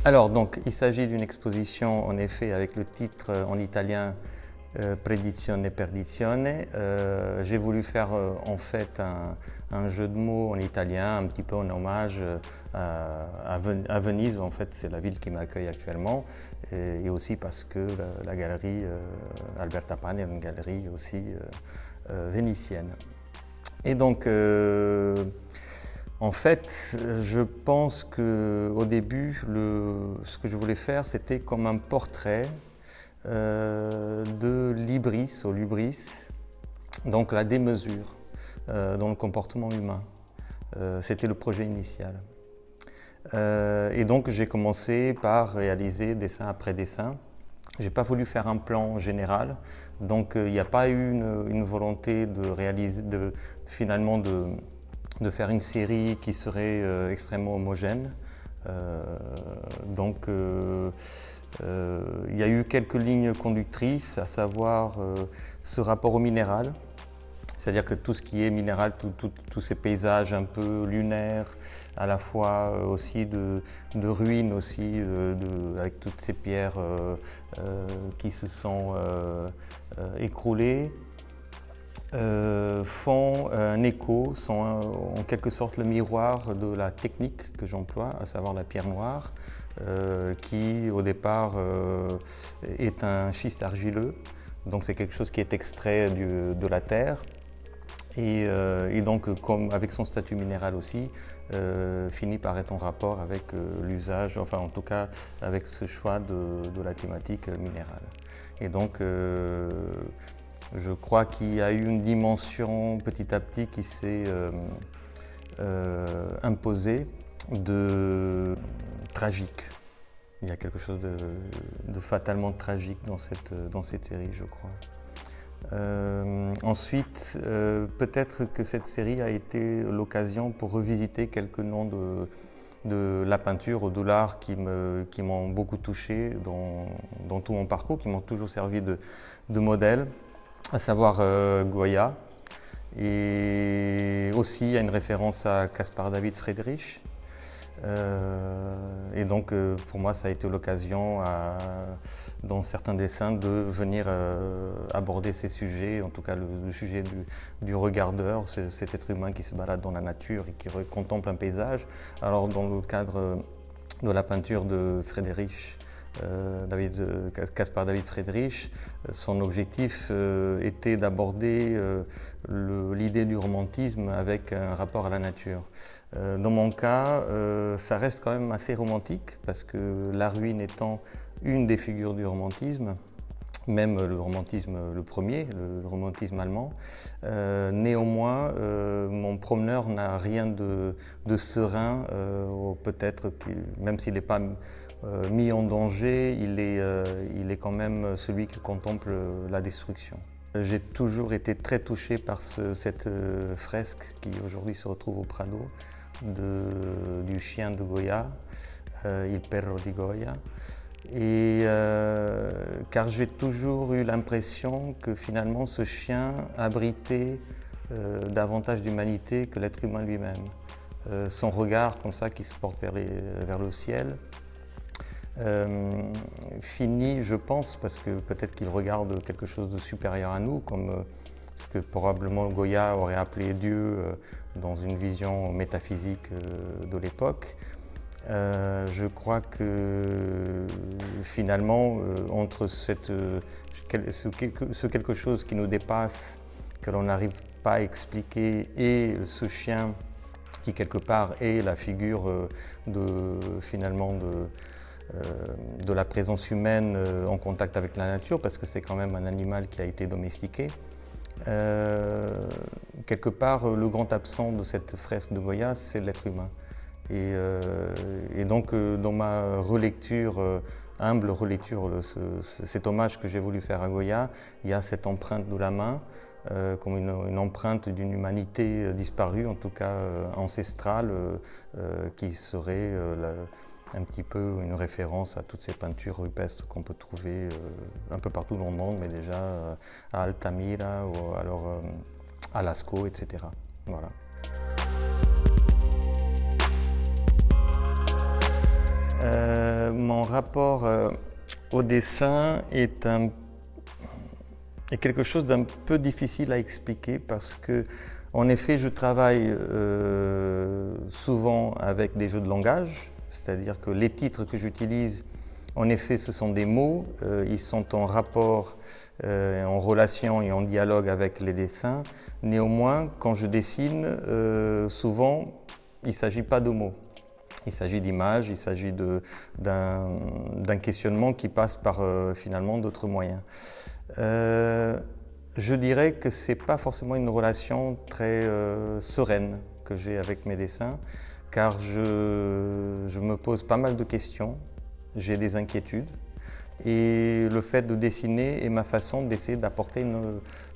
Alors, donc, il s'agit d'une exposition, en effet, avec le titre en italien Predizione Perdizione. J'ai voulu faire en fait un jeu de mots en italien, un petit peu en hommage à Venise. En fait, c'est la ville qui m'accueille actuellement, et aussi parce que la galerie Alberta Pani est une galerie aussi vénitienne. Et donc, en fait, je pense qu'au début, ce que je voulais faire, c'était comme un portrait de l'hybris au lubris, donc la démesure dans le comportement humain. C'était le projet initial. Et donc j'ai commencé par réaliser dessin après dessin. Je n'ai pas voulu faire un plan général, donc il n'y a pas eu une volonté de réaliser, finalement de faire une série qui serait extrêmement homogène. Donc il y a eu quelques lignes conductrices, à savoir ce rapport au minéral, c'est-à-dire que tout ce qui est minéral, tous ces paysages un peu lunaires, à la fois aussi de ruines aussi, avec toutes ces pierres qui se sont écroulées, font un écho, sont en quelque sorte le miroir de la technique que j'emploie, à savoir la pierre noire, qui au départ est un schiste argileux, donc c'est quelque chose qui est extrait de la terre, et donc comme avec son statut minéral aussi, finit par être en rapport avec l'usage, enfin en tout cas avec ce choix de la thématique minérale. Et donc je crois qu'il y a eu une dimension petit à petit qui s'est imposée de tragique. Il y a quelque chose de fatalement tragique dans cette série, je crois. Ensuite, peut-être que cette série a été l'occasion pour revisiter quelques noms de la peinture ou de l'art qui m'ont beaucoup touché dans tout mon parcours, qui m'ont toujours servi de modèle, à savoir Goya, et aussi il y a une référence à Caspar David Friedrich. Et donc pour moi ça a été l'occasion dans certains dessins de venir aborder ces sujets, en tout cas le sujet du regardeur, cet être humain qui se balade dans la nature et qui contemple un paysage. Alors dans le cadre de la peinture de Friedrich, Caspar David Friedrich, son objectif était d'aborder l'idée du romantisme avec un rapport à la nature. Dans mon cas, ça reste quand même assez romantique parce que la ruine étant une des figures du romantisme, même le romantisme le premier, le romantisme allemand. Néanmoins, mon promeneur n'a rien de serein, peut-être même s'il n'est pas mis en danger, il est quand même celui qui contemple la destruction. J'ai toujours été très touché par cette fresque qui aujourd'hui se retrouve au Prado, du chien de Goya, Il Perro di Goya. Et car j'ai toujours eu l'impression que finalement ce chien abritait davantage d'humanité que l'être humain lui-même. Son regard comme ça qui se porte vers le ciel finit, je pense, parce que peut-être qu'il regarde quelque chose de supérieur à nous, comme ce que probablement Goya aurait appelé Dieu dans une vision métaphysique de l'époque. Je crois que finalement, entre ce quelque chose qui nous dépasse, que l'on n'arrive pas à expliquer, et ce chien qui quelque part est la figure finalement de la présence humaine en contact avec la nature, parce que c'est quand même un animal qui a été domestiqué. Quelque part, le grand absent de cette fresque de Goya, c'est l'être humain. Et donc, dans ma relecture, humble relecture, cet hommage que j'ai voulu faire à Goya, il y a cette empreinte de la main, comme une empreinte d'une humanité disparue, en tout cas ancestrale, qui serait un petit peu une référence à toutes ces peintures rupestres qu'on peut trouver un peu partout dans le monde, mais déjà à Altamira ou alors à Lascaux, etc. Voilà. Mon rapport au dessin est quelque chose d'un peu difficile à expliquer parce que, en effet, je travaille souvent avec des jeux de langage, c'est-à-dire que les titres que j'utilise, en effet, ce sont des mots, ils sont en rapport, en relation et en dialogue avec les dessins. Néanmoins, quand je dessine, souvent, il ne s'agit pas de mots. Il s'agit d'images, il s'agit d'un questionnement qui passe par finalement d'autres moyens. Je dirais que ce n'est pas forcément une relation très sereine que j'ai avec mes dessins, car je me pose pas mal de questions, j'ai des inquiétudes, et le fait de dessiner est ma façon d'essayer d'apporter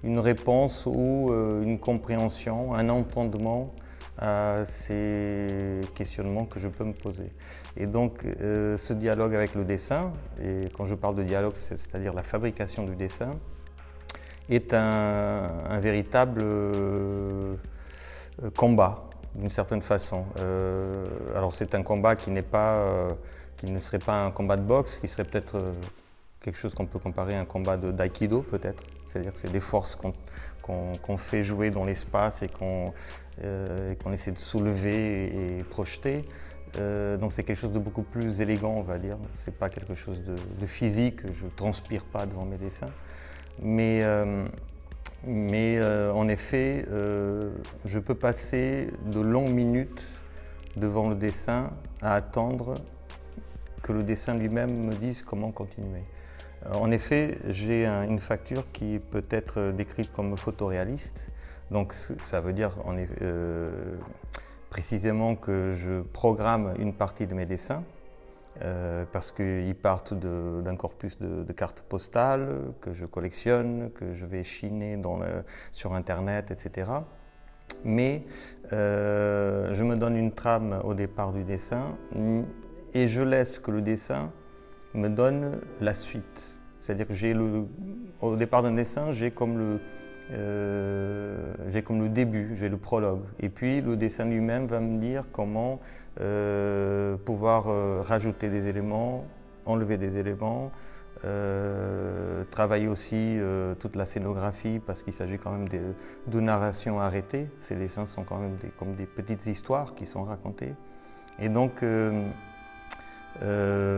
une réponse ou une compréhension, un entendement à ces questionnements que je peux me poser. Et donc ce dialogue avec le dessin, et quand je parle de dialogue, c'est-à-dire la fabrication du dessin, est un véritable combat d'une certaine façon. Alors c'est un combat qui ne serait pas un combat de boxe, qui serait peut-être quelque chose qu'on peut comparer à un combat d'aïkido peut-être. C'est-à-dire que c'est des forces qu'on fait jouer dans l'espace et qu'on essaie de soulever et projeter. Donc c'est quelque chose de beaucoup plus élégant, on va dire. C'est pas quelque chose de physique, je transpire pas devant mes dessins. Mais en effet, je peux passer de longues minutes devant le dessin à attendre que le dessin lui-même me dise comment continuer. En effet, j'ai une facture qui peut être décrite comme photoréaliste. Donc ça veut dire précisément que je programme une partie de mes dessins parce qu'ils partent d'un corpus de cartes postales que je collectionne, que je vais chiner sur Internet, etc. Mais je me donne une trame au départ du dessin et je laisse que le dessin me donne la suite. C'est-à-dire que au départ d'un dessin, j'ai comme le début, j'ai le prologue. Et puis le dessin lui-même va me dire comment pouvoir rajouter des éléments, enlever des éléments, travailler aussi toute la scénographie parce qu'il s'agit quand même de narration arrêtée. Ces dessins sont quand même comme des petites histoires qui sont racontées. Et donc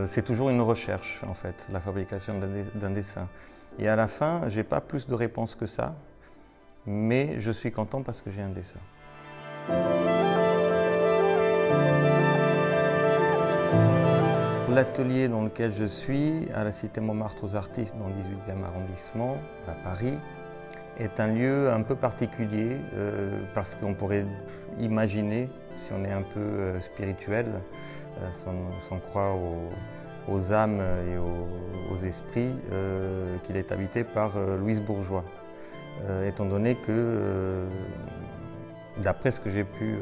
c'est toujours une recherche en fait, la fabrication d'un dessin. Et à la fin, je n'ai pas plus de réponses que ça, mais je suis content parce que j'ai un dessin. L'atelier dans lequel je suis, à la Cité Montmartre aux Artistes, dans le 18e arrondissement, à Paris, est un lieu un peu particulier parce qu'on pourrait imaginer, si on est un peu spirituel, si on croit aux âmes et aux esprits, qu'il est habité par Louise Bourgeois. Étant donné que, d'après ce que j'ai pu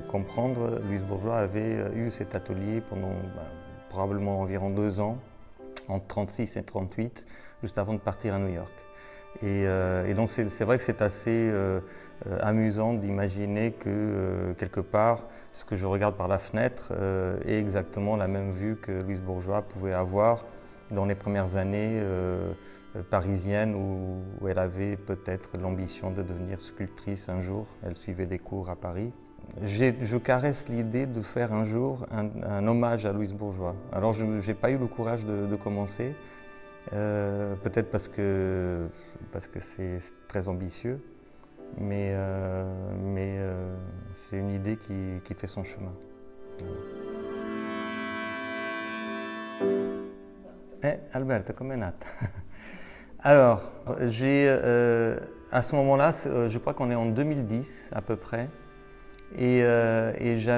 comprendre, Louise Bourgeois avait eu cet atelier pendant probablement environ 2 ans, entre 1936 et 1938, juste avant de partir à New York. Et donc c'est vrai que c'est assez amusant d'imaginer que quelque part, ce que je regarde par la fenêtre est exactement la même vue que Louise Bourgeois pouvait avoir dans les premières années parisiennes où elle avait peut-être l'ambition de devenir sculptrice un jour. Elle suivait des cours à Paris. Je caresse l'idée de faire un jour un hommage à Louise Bourgeois. Alors je n'ai pas eu le courage de commencer. Peut-être parce que c'est très ambitieux, mais c'est une idée qui fait son chemin. Alberto, com'è nata? Alors, à ce moment-là, je crois qu'on est en 2010 à peu près, et je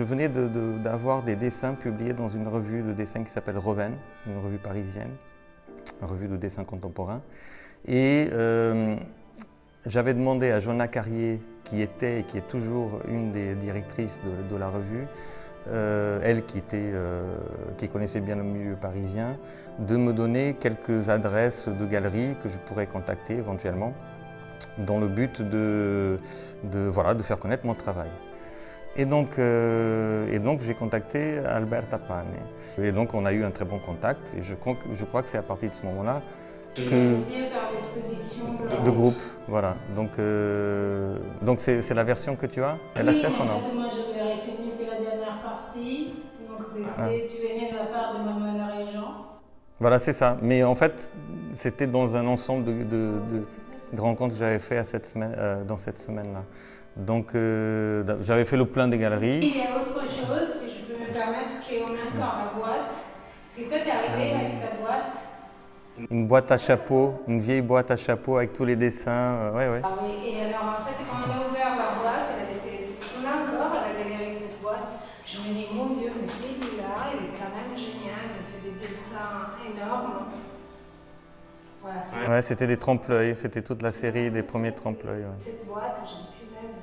venais d'avoir des dessins publiés dans une revue de dessin qui s'appelle Reven, une revue parisienne, une revue de dessin contemporain. Et j'avais demandé à Joanna Carrier, qui était et qui est toujours une des directrices de la revue, elle qui connaissait bien le milieu parisien, de me donner quelques adresses de galeries que je pourrais contacter éventuellement, dans le but de faire connaître mon travail. Et donc j'ai contacté Alberta Pane. Et donc on a eu un très bon contact. Et je crois que c'est à partir de ce moment-là que de groupe, voilà. Donc c'est la version que tu as? Oui, en fait, moi je l'ai retenu que la dernière partie. Donc tu venais de la part de Manuel Régent. Voilà, c'est ça. Mais en fait, c'était dans un ensemble de rencontres que j'avais fait dans cette semaine-là. Donc, j'avais fait le plein des galeries. Il y a autre chose, si je peux me permettre, qu'on a encore la boîte. Parce que toi, tu es arrivé avec ta boîte. Une boîte à chapeau, une vieille boîte à chapeau avec tous les dessins. Ouais, ouais. Ah oui, et alors en fait, quand on a ouvert la boîte, on a encore à la galerie cette boîte. Je me dis, mon Dieu, mais celui-là, il est quand même génial, il fait des dessins énormes. Voilà, ouais, c'était des trompe-l'œil, c'était toute la série des premiers trompe-l'œil. Ouais. Cette boîte, je me suis punaise,